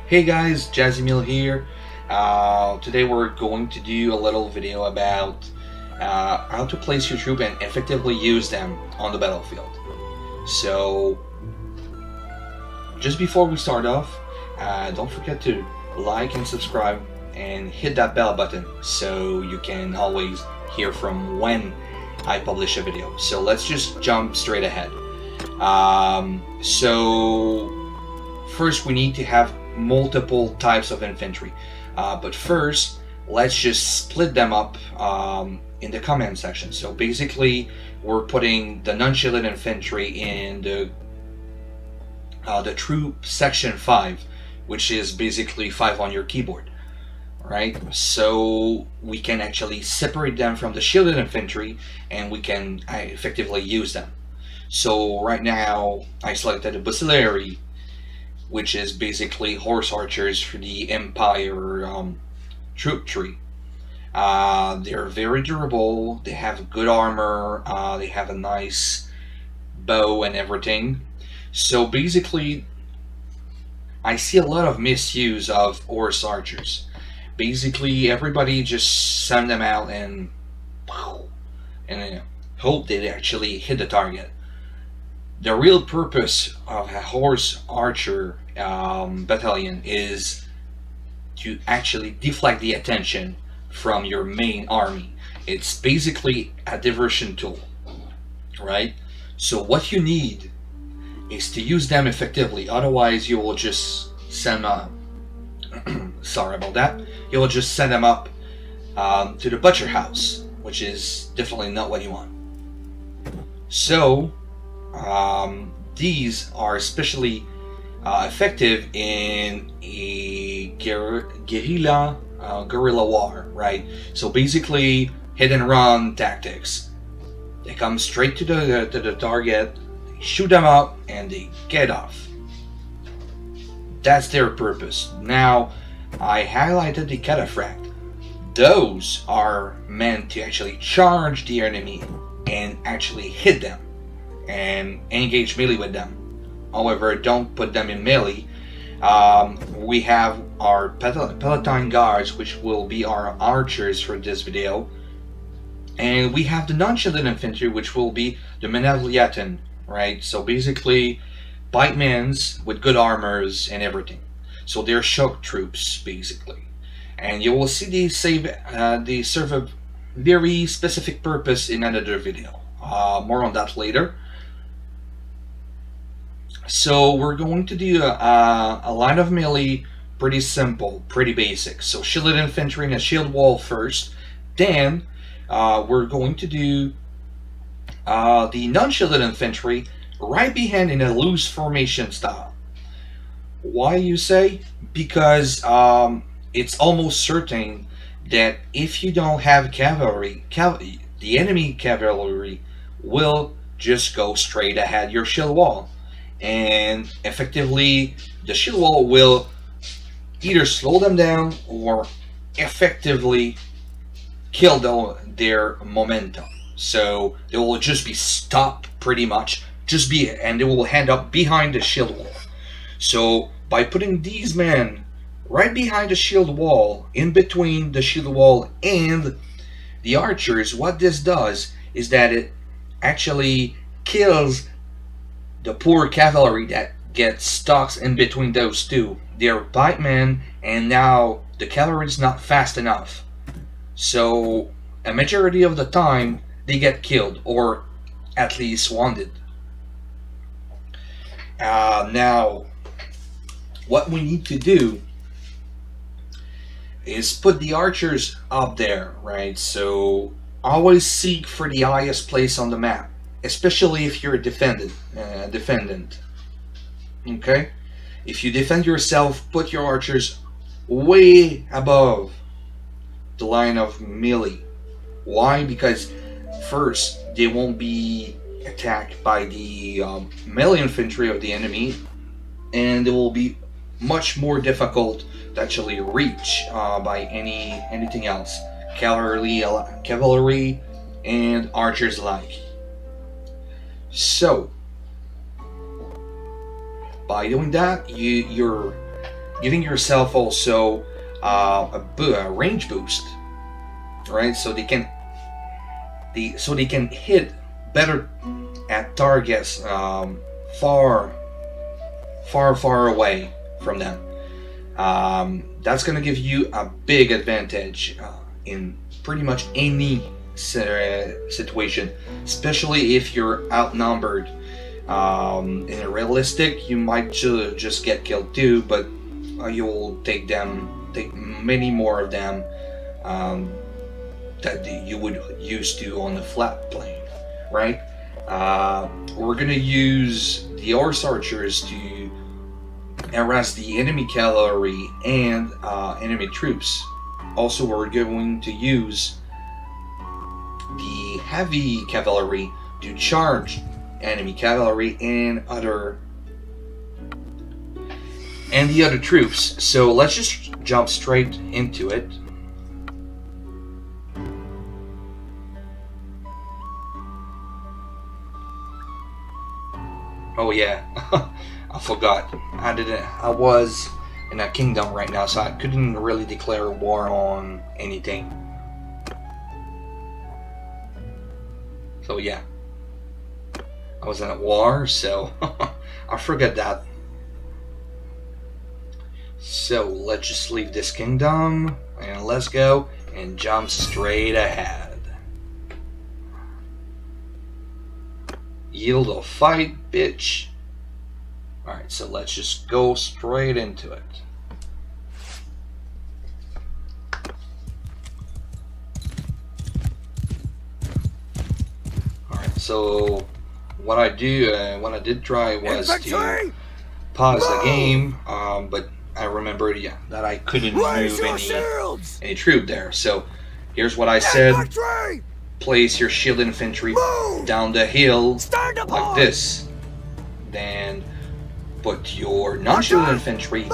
Hey guys, Jazzy here. Today we're going to do a little video about how to place your troop and effectively use them on the battlefield. So, just before we start off, don't forget to like and subscribe and hit that bell button so you can always hear from when I publish a video. So let's just jump straight ahead. So first we need to have multiple types of infantry, but first let's just split them up in the comment section. So basically we're putting the non-shielded infantry in the troop section 5, which is basically 5 on your keyboard, right? So we can actually separate them from the shielded infantry and we can effectively use them. So right now I selected a Bacillary, which is basically horse archers for the Empire troop tree. They're very durable, they have good armor, they have a nice bow and everything. So basically I see a lot of misuse of horse archers. Basically everybody just send them out and hope they actually hit the target. The real purpose of a horse archer battalion is to actually deflect the attention from your main army. It's basically a diversion tool, right? So what you need is to use them effectively, otherwise you will just send sorry about that, you will just send them up to the butcher house, which is definitely not what you want. So these are especially effective in a guerrilla war, right? So basically hit and run tactics. They come straight to the target, they shoot them up, and they get off. That's their purpose. Now I highlighted the cataphract. Those are meant to actually charge the enemy and actually hit them and engage melee with them. However, don't put them in melee. We have our Palatine guards, which will be our archers for this video, and we have the non-shielded infantry, which will be the Menavliatan, right? So basically pikemen with good armors and everything. So they're shock troops basically, and you will see these they serve a very specific purpose in another video. More on that later. So we're going to do a line of melee, pretty simple, pretty basic. So shielded infantry in a shield wall first, then we're going to do the non-shielded infantry right behind in a loose formation style. Why, you say? Because it's almost certain that if you don't have cavalry, the enemy cavalry will just go straight ahead your shield wall. And effectively the shield wall will either slow them down or effectively kill their momentum. So they will just be stopped pretty much, and they will end up behind the shield wall. So by putting these men right behind the shield wall, in between the shield wall and the archers, what this does is that it actually kills the poor cavalry that gets stuck in between those two. They're pikemen, and now the cavalry is not fast enough. So a majority of the time they get killed, or at least wounded. Now what we need to do is put the archers up there, right? So always seek for the highest place on the map, especially if you're a defendant. Okay, if you defend yourself, put your archers way above the line of melee. Why? Because first, they won't be attacked by the melee infantry of the enemy, and it will be much more difficult to actually reach by anything else, cavalry and archers alike. So by doing that, you're giving yourself also a range boost, right? So they can hit better at targets far away from them. That's going to give you a big advantage in pretty much any situation, especially if you're outnumbered. In a realistic, you might just get killed too, but you'll take many more of them that you would used to on the flat plane, right? We're gonna use the horse archers to harass the enemy cavalry and enemy troops. Also, we're going to use the heavy cavalry to charge enemy cavalry and the other troops. So let's just jump straight into it. Oh yeah, I forgot. I was in a kingdom right now, so I couldn't really declare war on anything. So yeah, I was in a war, so I forget that. So let's just leave this kingdom and let's go and jump straight ahead. Yield or fight, bitch. Alright, so let's just go straight into it. Alright, so what I did try was to pause the game, but I remembered, that I couldn't move any troop there. So here's what I said: place your shield infantry down the hill like this, then put your non-shield infantry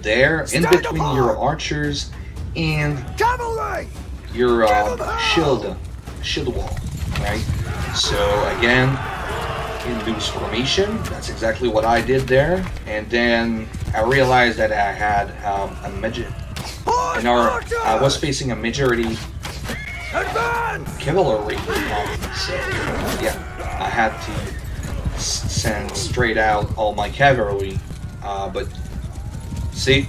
there in between your archers and your shield wall, right? So again, in loose formation, that's exactly what I did there. And then I realized that I had a majority, I was facing a majority cavalry, so yeah, I had to send straight out all my cavalry, but see,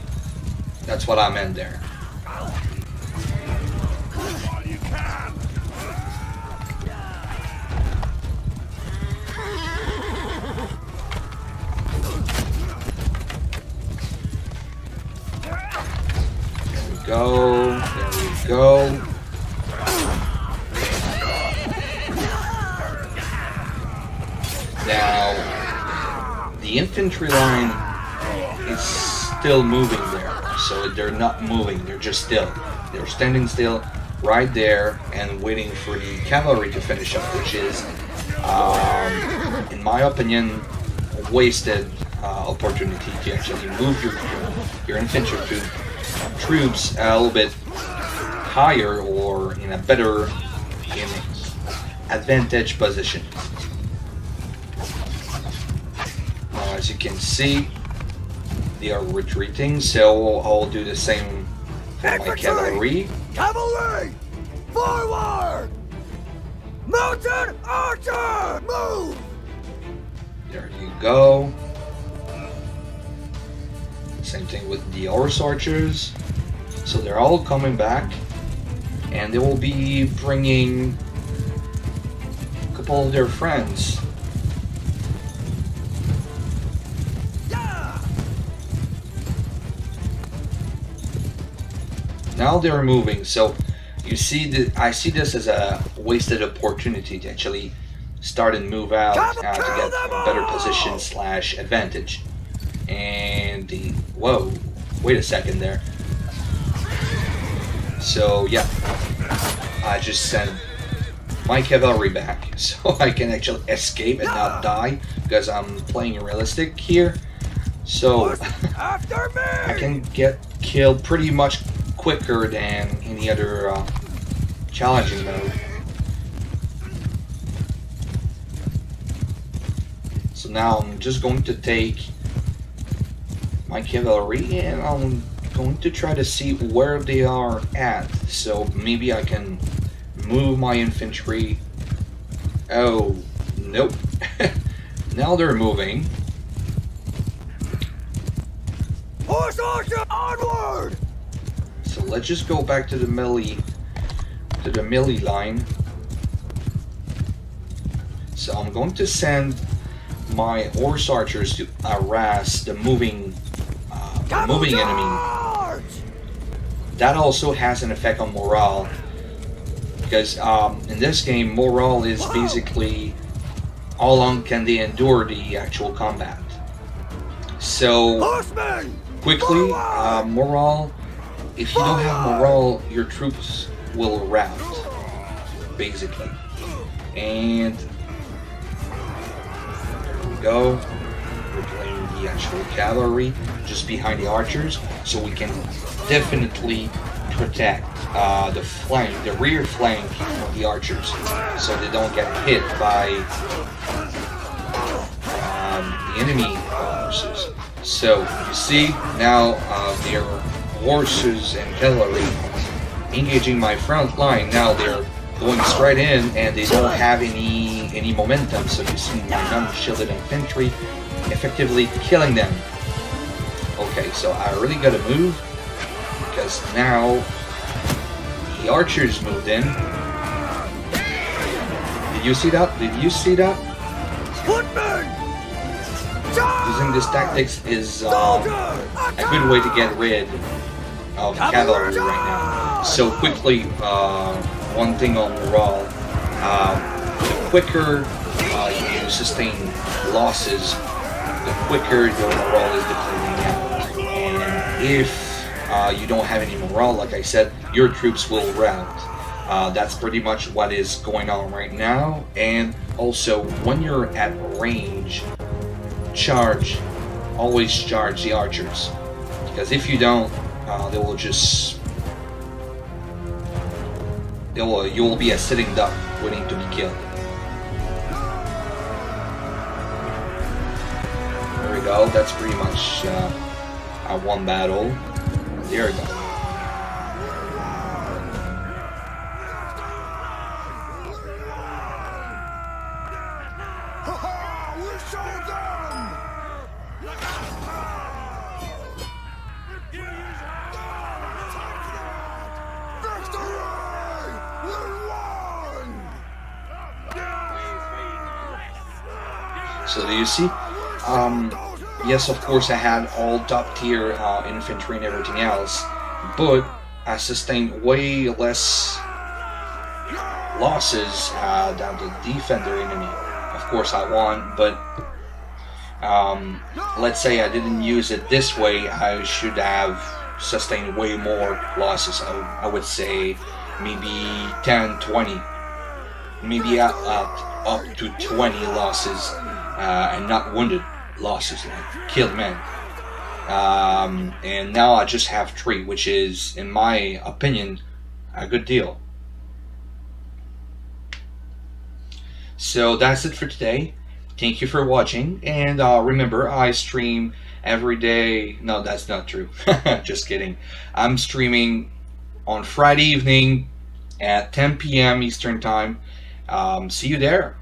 that's what I meant there. There we go. Now, the infantry line is still moving there, so they're not moving, they're just still. They're standing still right there and waiting for the cavalry to finish up, which is, in my opinion, a wasted opportunity to actually move your infantry troops a little bit higher or in a better advantage position. Now, as you can see, they are retreating, so I'll do the same for my cavalry. Cavalry! Forward! Mounted archer! Move! There you go. Same thing with the horse archers. So they're all coming back, and they will be bringing a couple of their friends. Yeah! Now they're moving, so you see that I see this as a wasted opportunity to actually start and move out to get a better position / advantage. And whoa, wait a second there. So yeah, I just sent my cavalry back so I can actually escape and not die, because I'm playing realistic here. So I can get killed pretty much quicker than any other challenging mode. So now I'm just going to take my cavalry, and I'm going to try to see where they are at. So maybe I can move my infantry. Oh, nope. Now they're moving. Horse archer, onward! So let's just go back to the melee line. So I'm going to send my horse archers to harass the moving enemy. That also has an effect on morale, because in this game, morale is basically how long can they endure the actual combat. So quickly, morale. If you don't have morale, your troops will rout, basically. And there we go. We're playing the actual cavalry just behind the archers, so we can definitely protect the rear flank of the archers, so they don't get hit by the enemy horses. So you see now their horses and cavalry engaging my front line. Now they're going straight in, and they don't have any momentum. So you see my non-shielded infantry effectively killing them. Okay, so I really gotta move, because now the archers moved in. Did you see that? Did you see that? Using this tactics is a good way to get rid of cavalry right now. So quickly, one thing on morale, the quicker you sustain losses, the quicker your morale is depleting out. And if you don't have any morale, like I said, your troops will rout. That's pretty much what is going on right now. And also, when you're at range, always charge the archers, because if you don't, they will just you will be a sitting duck waiting to be killed. There we go. That's pretty much our one battle. There we go. So do you see? Yes, of course I had all top tier infantry and everything else, but I sustained way less losses than the defender enemy. Of course I won, but let's say I didn't use it this way, I should have sustained way more losses. I would say maybe 10, 20, maybe up to 20 losses. And not wounded losses, like killed men. And now I just have 3, which is, in my opinion, a good deal. So that's it for today. Thank you for watching, and remember, I stream every day. No, that's not true. Just kidding. I'm streaming on Friday evening at 10 p.m. Eastern Time. See you there.